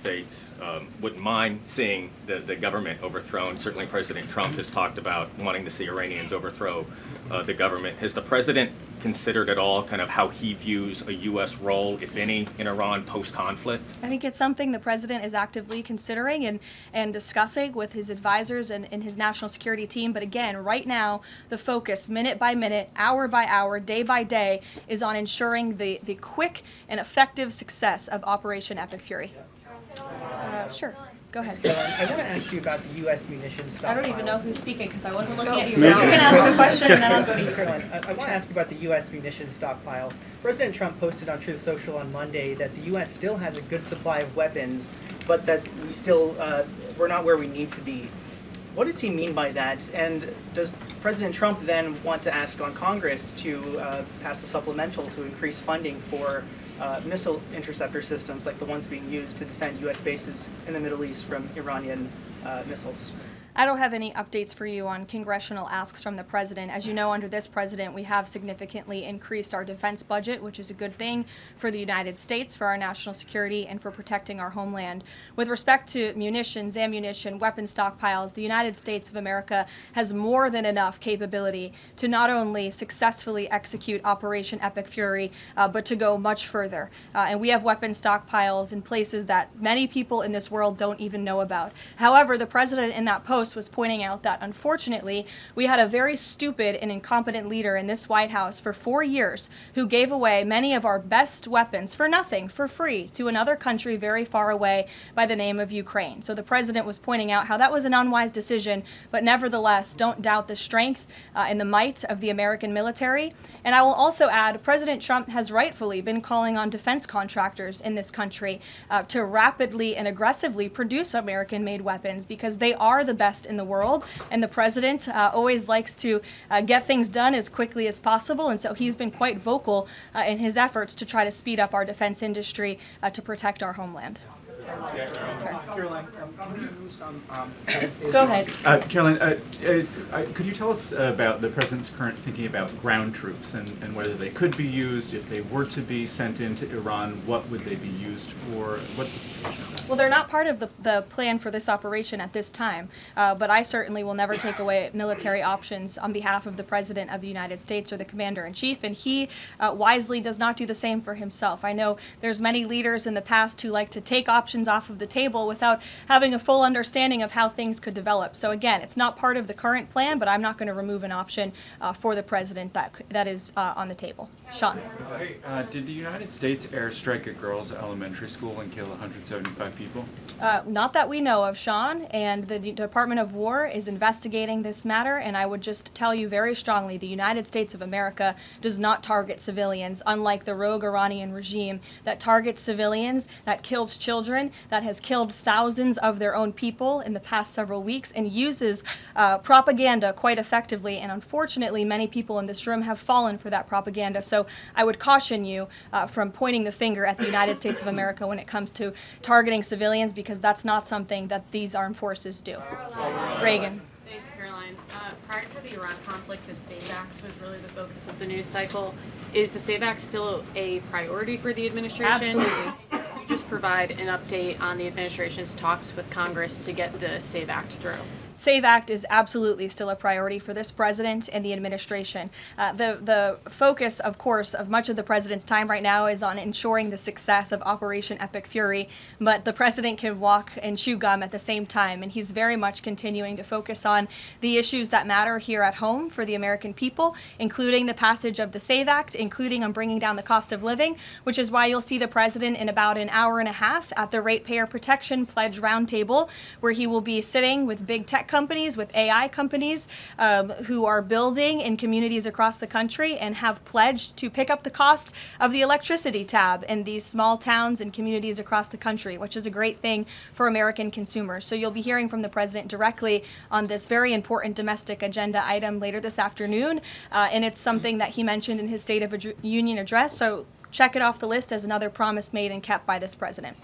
States wouldn't mind seeing the government overthrown. Certainly President Trump has talked about wanting to see Iranians overthrow the government. Has the president considered at all kind of how he views a U.S. role, if any, in Iran post-conflict? I think it's something the president is actively considering and discussing with his advisors and his national security team. But again, right now, the focus, minute by minute, hour by hour, day by day, is on ensuring the quick and effective success of Operation Epic Fury. Sure. Go ahead. I want to ask you about the U.S. munitions stockpile. I don't even know who's speaking because I wasn't looking at you. You can ask a question and then I'll go to you. Karoline, I want to ask you about the U.S. munitions stockpile. President Trump posted on Truth Social on Monday that the U.S. still has a good supply of weapons, but that we're not where we need to be. What does he mean by that? And does President Trump then want to ask on Congress to pass a supplemental to increase funding for missile interceptor systems like the ones being used to defend U.S. bases in the Middle East from Iranian missiles? I don't have any updates for you on congressional asks from the president. As you know, under this president, we have significantly increased our defense budget, which is a good thing for the United States, for our national security, and for protecting our homeland. With respect to munitions, ammunition, weapon stockpiles, the United States of America has more than enough capability to not only successfully execute Operation Epic Fury, but to go much further. And we have weapon stockpiles in places that many people in this world don't even know about. However, the president in that post was pointing out that, unfortunately, we had a very stupid and incompetent leader in this White House for 4 years who gave away many of our best weapons for nothing, for free, to another country very far away by the name of Ukraine. So the president was pointing out how that was an unwise decision, but nevertheless, don't doubt the strength and the might of the American military. And I will also add, President Trump has rightfully been calling on defense contractors in this country to rapidly and aggressively produce American-made weapons because they are the best in the world, and the president always likes to get things done as quickly as possible, and so he's been quite vocal in his efforts to try to speed up our defense industry to protect our homeland. Karoline, can we use some? Go ahead. Karoline, could you tell us about the president's current thinking about ground troops and whether they could be used, if they were to be sent into Iran, what would they be used for? What's the situation of that? Well, they're not part of the plan for this operation at this time, but I certainly will never take away military options on behalf of the President of the United States or the Commander-in-Chief, and he wisely does not do the same for himself. I know there's many leaders in the past who like to take options off of the table without having a full understanding of how things could develop. So again, it's not part of the current plan, but I'm not going to remove an option for the President that is on the table. Sean. Did the United States airstrike at Girls Elementary School and kill 175 people? Not that we know of, Sean, and the Department of War is investigating this matter, and I would just tell you very strongly, the United States of America does not target civilians, unlike the rogue Iranian regime that targets civilians, that kills children, that has killed thousands of their own people in the past several weeks, and uses propaganda quite effectively, and unfortunately many people in this room have fallen for that propaganda. So I would caution you from pointing the finger at the United States of America when it comes to targeting civilians, because that's not something that these armed forces do. Reagan. Thanks, Karoline. Prior to the Iran conflict, the SAVE Act was really the focus of the news cycle. Is the SAVE Act still a priority for the administration? Absolutely. Could you just provide an update on the administration's talks with Congress to get the SAVE Act through? SAVE Act is absolutely still a priority for this president and the administration. The focus, of course, of much of the president's time right now is on ensuring the success of Operation Epic Fury, but the president can walk and chew gum at the same time, and he's very much continuing to focus on the issues that matter here at home for the American people, including the passage of the SAVE Act, including on bringing down the cost of living, which is why you'll see the president in about an hour and a half at the Ratepayer Protection Pledge Roundtable, where he will be sitting with big tech companies, with AI companies who are building in communities across the country and have pledged to pick up the cost of the electricity tab in these small towns and communities across the country, which is a great thing for American consumers. So you'll be hearing from the president directly on this very important domestic agenda item later this afternoon, and it's something that he mentioned in his State of the Union address, so check it off the list as another promise made and kept by this president.